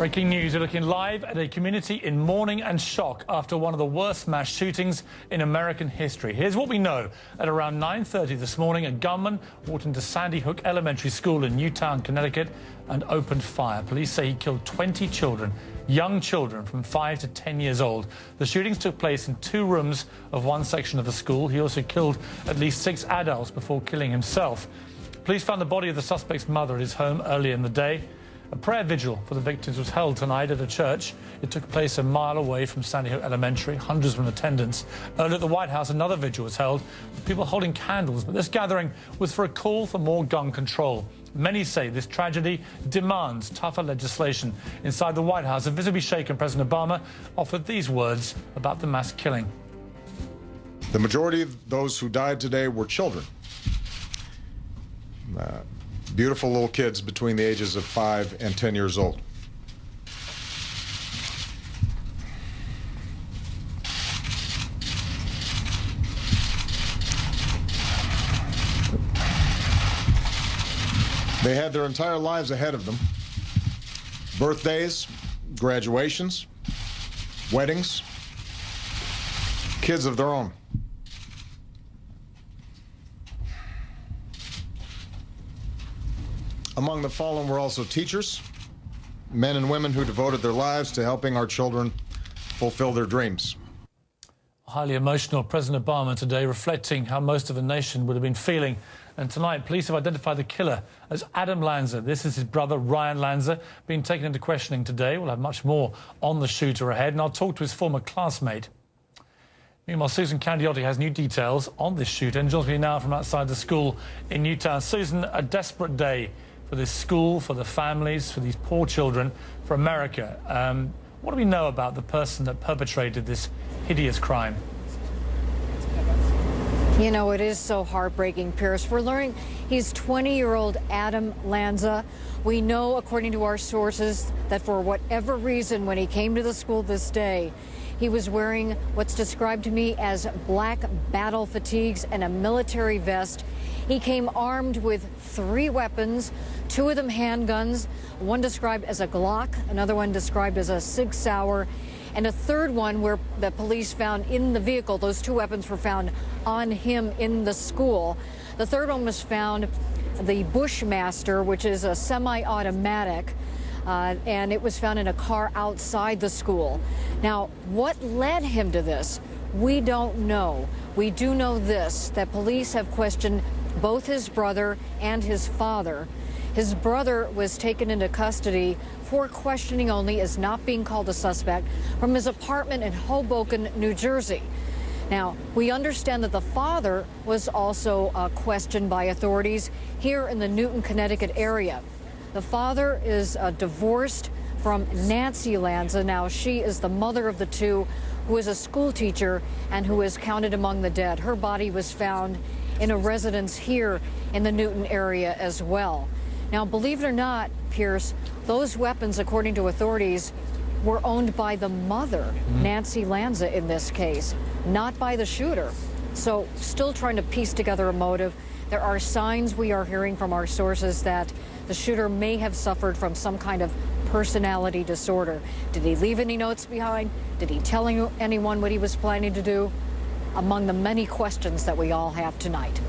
Breaking news, we're looking live at a community in mourning and shock after one of the worst mass shootings in American history. Here's what we know. At around 9:30 this morning, a gunman walked into Sandy Hook Elementary School in Newtown, Connecticut, and opened fire. Police say he killed 20 children, young children from 5 to 10 years old. The shootings took place in 2 rooms of one section of the school. He also killed at least 6 adults before killing himself. Police found the body of the suspect's mother at his home earlier in the day. A prayer vigil for the victims was held tonight at a church. It took place a mile away from Sandy Hook Elementary. Hundreds were in attendance. Earlier at the White House, another vigil was held with people holding candles. But this gathering was for a call for more gun control. Many say this tragedy demands tougher legislation. Inside the White House, a visibly shaken President Obama offered these words about the mass killing. The majority of those who died today were children. Beautiful little kids between the ages of 5 and 10 years old. They had their entire lives ahead of them. Birthdays, graduations, weddings, kids of their own. Among the fallen were also teachers, men and women who devoted their lives to helping our children fulfill their dreams. Highly emotional President Obama today, reflecting how most of the nation would have been feeling. And tonight, police have identified the killer as Adam Lanza. This is his brother, Ryan Lanza, being taken into questioning today. We'll have much more on the shooter ahead, and I'll talk to his former classmate. Meanwhile, Susan Candiotti has new details on this shooter and joins me now from outside the school in Newtown. Susan, a desperate day for this school, for the families, for these poor children, for America. What do we know about the person that perpetrated this hideous crime? You know, it is so heartbreaking, Pierce. We're learning he's 20-year-old Adam Lanza. We know, according to our sources, that for whatever reason, when he came to the school this day, he was wearing what's described to me as black battle fatigues and a military vest. He came armed with 3 weapons, 2 of them handguns, one described as a Glock, another one described as a Sig Sauer, and a third one where the police found in the vehicle. Those 2 weapons were found on him in the school. The third one was found, the Bushmaster, which is a semi-automatic, and it was found in a car outside the school. Now, what led him to this? We don't know. We do know this, that police have questioned both his brother and his father. His brother was taken into custody for questioning only, as not being called a suspect, from his apartment in Hoboken, New Jersey. Now, we understand that the father was also questioned by authorities here in the Newtown, Connecticut area. The father is divorced from Nancy Lanza. Now, she is the mother of the 2, who is a school teacher and who is counted among the dead. Her body was found in a residence here in the Newtown area as well. Now, believe it or not, Pierce, those weapons, according to authorities, were owned by the mother, Nancy Lanza, in this case, not by the shooter. So, still trying to piece together a motive. There are signs we are hearing from our sources that the shooter may have suffered from some kind of personality disorder. Did he leave any notes behind? Did he tell anyone what he was planning to do? Among the many questions that we all have tonight.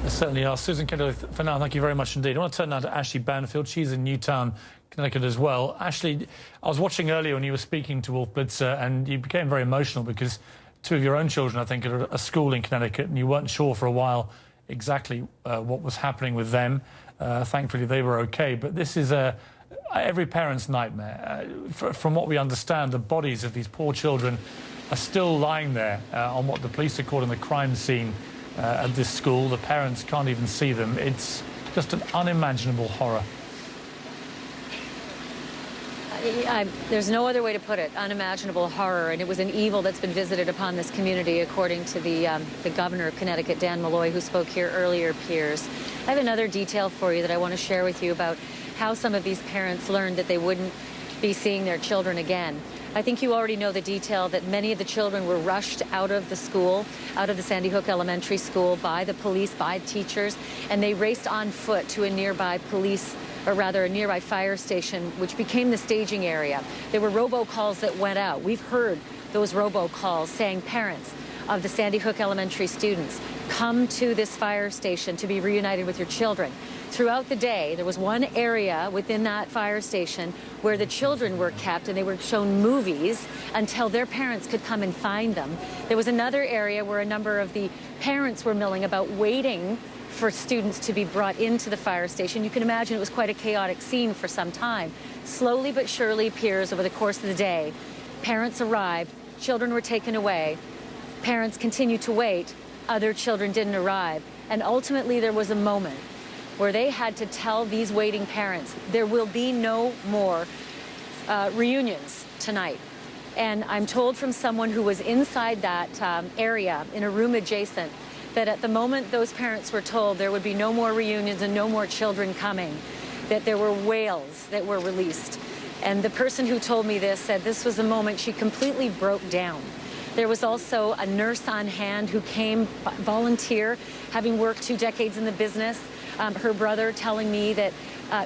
There certainly are. Susan Kendall, for now, thank you very much indeed. I want to turn now to Ashley Banfield. She's in Newtown, Connecticut as well. Ashley, I was watching earlier when you were speaking to Wolf Blitzer, and you became very emotional because 2 of your own children, I think, are at a school in Connecticut, and you weren't sure for a while exactly what was happening with them. Thankfully, they were okay. But this is every parent's nightmare. From what we understand, the bodies of these poor children are still lying there on what the police are calling the crime scene at this school. The parents can't even see them. It's just an unimaginable horror. There's no other way to put it, unimaginable horror, and it was an evil that's been visited upon this community, according to the governor of Connecticut, Dan Malloy, who spoke here earlier, Piers. I have another detail for you that I want to share with you about how some of these parents learned that they wouldn't be seeing their children again. I think you already know the detail that many of the children were rushed out of the school, out of the Sandy Hook Elementary School by the police, by teachers, and they raced on foot to a nearby police or rather a nearby fire station, which became the staging area. There were robocalls that went out. We've heard those robocalls saying, parents of the Sandy Hook Elementary students, come to this fire station to be reunited with your children. Throughout the day, there was one area within that fire station where the children were kept and they were shown movies until their parents could come and find them. There was another area where a number of the parents were milling about, waiting for students to be brought into the fire station. You can imagine it was quite a chaotic scene for some time. Slowly but surely, Piers, over the course of the day, parents arrived, children were taken away, parents continued to wait, other children didn't arrive, and ultimately there was a moment where they had to tell these waiting parents, there will be no more reunions tonight. And I'm told from someone who was inside that area, in a room adjacent, that at the moment those parents were told there would be no more reunions and no more children coming, that there were wails that were released. And the person who told me this said this was the moment she completely broke down. There was also a nurse on hand who came, volunteer, having worked 2 decades in the business. Her brother telling me that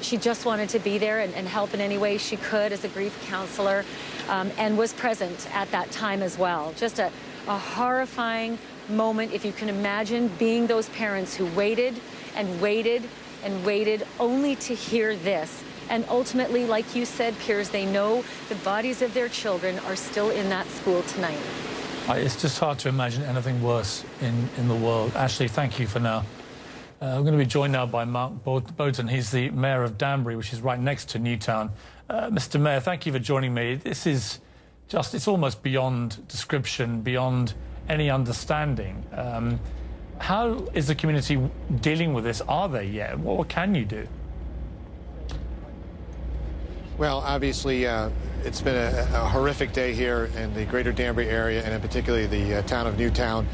she just wanted to be there and help in any way she could as a grief counselor, and was present at that time as well. Just a horrifying moment, if you can imagine, being those parents who waited and waited and waited only to hear this. And ultimately, like you said, Piers, they know the bodies of their children are still in that school tonight. It's just hard to imagine anything worse in the world. Ashley, thank you for now. I'm going to be joined now by Mark Bowden. He's the mayor of Danbury, which is right next to Newtown. Mr. Mayor, thank you for joining me. This is just, it's almost beyond description, beyond any understanding. How is the community dealing with this? Are they yet? What can you do? Well, obviously, it's been a horrific day here in the greater Danbury area, and in particular the town of Newtown.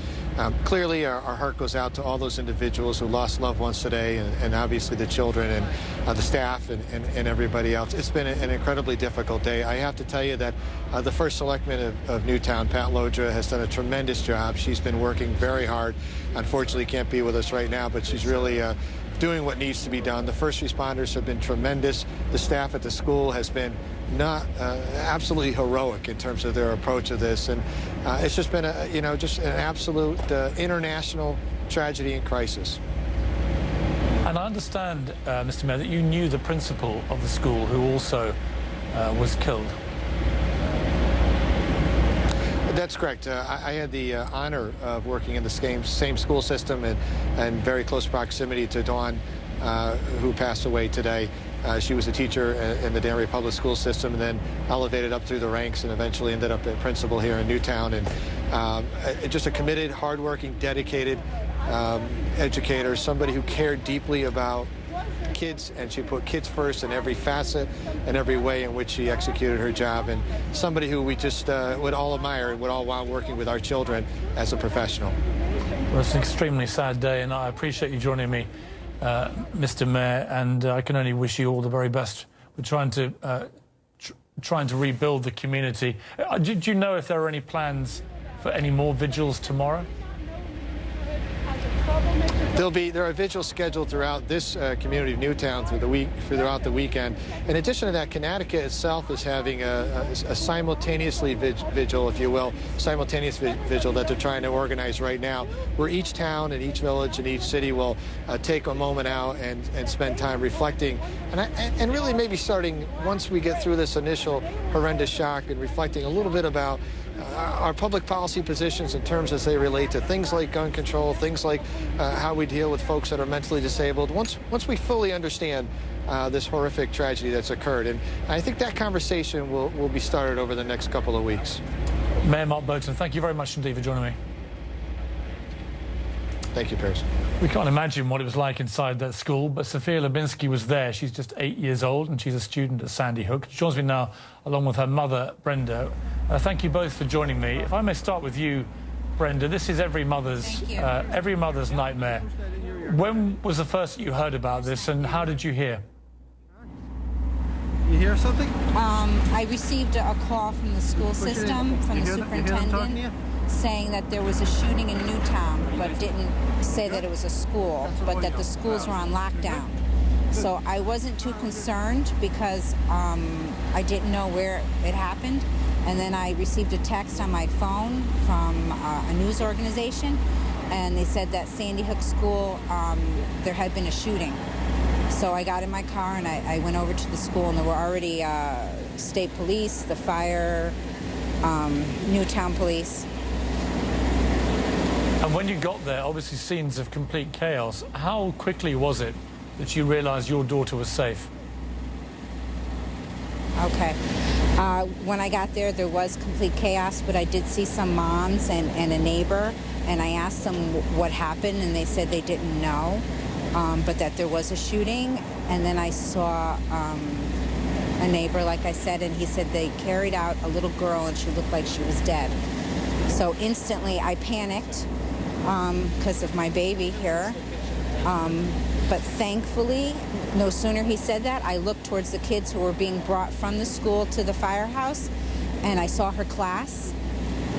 Clearly, our heart goes out to all those individuals who lost loved ones today, and obviously the children and the staff and everybody else. It's been an incredibly difficult day. I have to tell you that the first selectman of Newtown, Pat Lodra, has done a tremendous job. She's been working very hard. Unfortunately, can't be with us right now, but she's really doing what needs to be done. The first responders have been tremendous. The staff at the school has been absolutely heroic in terms of their approach to this, and it's just been just an absolute international tragedy and crisis. And I understand, Mr. Mayor, that you knew the principal of the school who also was killed. That's correct. I had the honor of working in the same school system and very close proximity to Dawn, who passed away today. She was a teacher in the Danbury Public School System and then elevated up through the ranks and eventually ended up a principal here in Newtown. And just a committed, hardworking, dedicated educator, somebody who cared deeply about kids, and she put kids first in every facet and every way in which she executed her job, and somebody who we just would all admire and would all want working with our children as a professional. Well, it's an extremely sad day, and I appreciate you joining me, Mr. Mayor, and I can only wish you all the very best. We're trying to rebuild the community. Do you know if there are any plans for any more vigils tomorrow? There are vigils scheduled throughout this community of Newtown throughout the weekend. In addition to that, Connecticut itself is having a simultaneously vigil, if you will, simultaneous vigil that they're trying to organize right now, where each town and each village and each city will take a moment out and spend time reflecting, and really maybe starting once we get through this initial horrendous shock and reflecting a little bit about our public policy positions in terms as they relate to things like gun control, things like how we deal with folks that are mentally disabled, once we fully understand this horrific tragedy that's occurred. And I think that conversation will be started over the next couple of weeks. Mayor Mark Bowden, thank you very much indeed for joining me. Thank you, Piers. We can't imagine what it was like inside that school, but Sophia Lubinsky was there. She's just 8 years old, and she's a student at Sandy Hook. She joins me now, along with her mother, Brenda. Thank you both for joining me. If I may start with you, Brenda, this is every mother's nightmare. When was the first that you heard about this, and how did you hear? You hear something? I received a call from the school system, from the superintendent, saying that there was a shooting in Newtown, but didn't say that it was a school, but that the schools were on lockdown. So I wasn't too concerned because I didn't know where it happened. And then I received a text on my phone from a news organization, and they said that Sandy Hook School, there had been a shooting. So I got in my car and I went over to the school, and there were already state police, the fire, Newtown police. And when you got there, obviously scenes of complete chaos. How quickly was it that you realized your daughter was safe? Okay. When I got there, there was complete chaos, but I did see some moms and a neighbor, and I asked them what happened, and they said they didn't know, but that there was a shooting. And then I saw a neighbor, like I said, and he said they carried out a little girl, and she looked like she was dead. So instantly I panicked because of my baby here. But thankfully, no sooner he said that, I looked towards the kids who were being brought from the school to the firehouse, and I saw her class,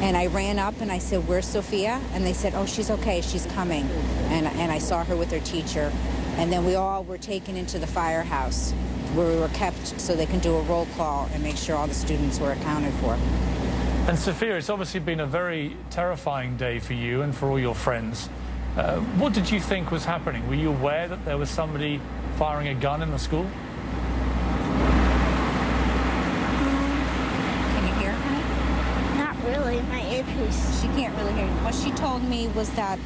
and I ran up and I said, "Where's Sophia?" And they said, "Oh, she's okay, she's coming." And I saw her with her teacher, and then we all were taken into the firehouse, where we were kept so they can do a roll call and make sure all the students were accounted for. And Sophia, it's obviously been a very terrifying day for you and for all your friends. What did you think was happening? Were you aware that there was somebody firing a gun in the school? Can you hear her? Not really, my earpiece. She can't really hear you. What she told me was that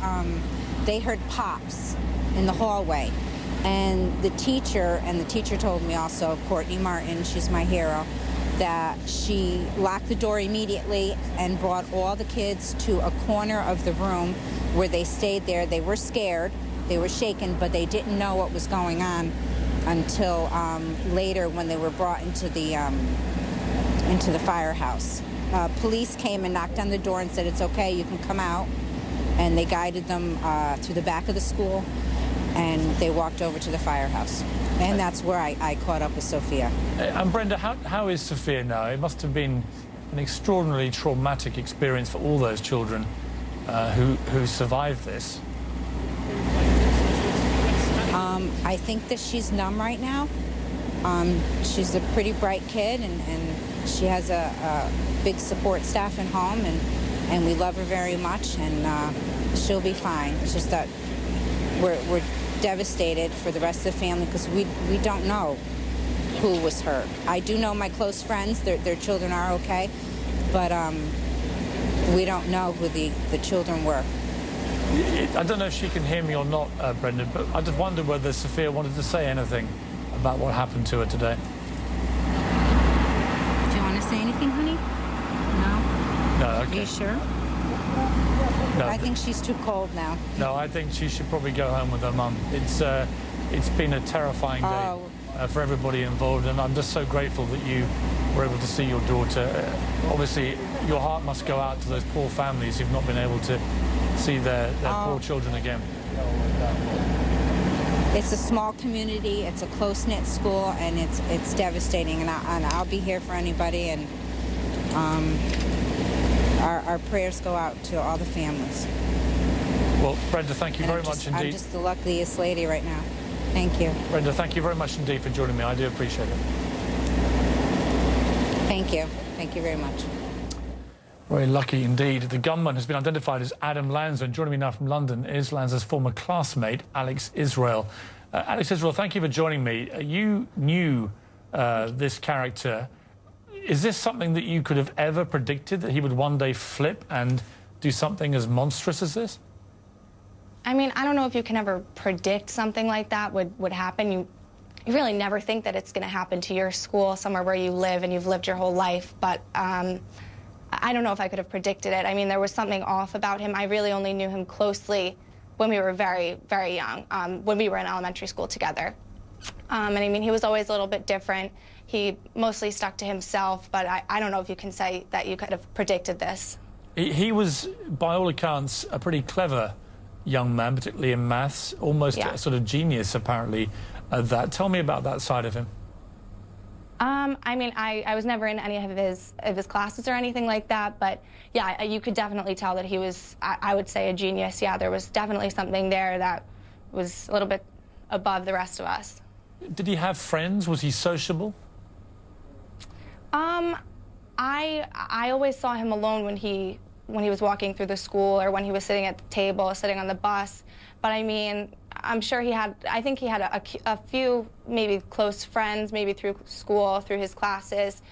they heard pops in the hallway. And the teacher told me also, Courtney Martin, she's my hero, that she locked the door immediately and brought all the kids to a corner of the room where they stayed there. They were scared, they were shaken, but they didn't know what was going on until later when they were brought into the firehouse. Police came and knocked on the door and said, "It's okay, you can come out." And they guided them to the back of the school, and they walked over to the firehouse. And that's where I caught up with Sophia. And Brenda, how is Sophia now? It must have been an extraordinarily traumatic experience for all those children who survived this. I think that she's numb right now. She's a pretty bright kid, and she has a big support staff at home, and we love her very much, and she'll be fine. It's just that we're devastated for the rest of the family because we don't know who was hurt. I do know my close friends, their children are okay, but we don't know who the children were. I don't know if she can hear me or not, Brendan, but I just wondered whether Sophia wanted to say anything about what happened to her today. Do you want to say anything, honey? No? No, okay. Are you sure? No. I think she's too cold now. No, I think she should probably go home with her mum. It's been a terrifying day for everybody involved, and I'm just so grateful that you were able to see your daughter. Obviously, your heart must go out to those poor families who've not been able to see their poor children again. It's a small community, it's a close-knit school, and it's devastating, and I'll be here for anybody, and our prayers go out to all the families. Well, Brenda, thank you very much indeed. I'm just the luckiest lady right now. Thank you. Brenda, thank you very much indeed for joining me. I do appreciate it. Thank you. Thank you very much. Very lucky indeed. The gunman has been identified as Adam Lanza, and joining me now from London is Lanza's former classmate, Alex Israel. Alex Israel, thank you for joining me. You knew this character. Is this something that you could have ever predicted, that he would one day flip and do something as monstrous as this? I mean, I don't know if you can ever predict something like that would happen. You really never think that it's going to happen to your school, somewhere where you live and you've lived your whole life. But I don't know if I could have predicted it. I mean, there was something off about him. I really only knew him closely when we were very, very young, when we were in elementary school together. And I mean, he was always a little bit different. He mostly stuck to himself, but I don't know if you can say that you could have predicted this. He was, by all accounts, a pretty clever young man, particularly in maths, almost a sort of genius, apparently, at that. Tell me about that side of him. I mean, I was never in any of his classes or anything like that, but yeah, you could definitely tell that he was, I would say, a genius. Yeah, there was definitely something there that was a little bit above the rest of us. Did he have friends? Was he sociable? I always saw him alone when he was walking through the school or when he was sitting at the table, sitting on the bus. But I mean, I think he had a few maybe close friends, maybe through school, through his classes.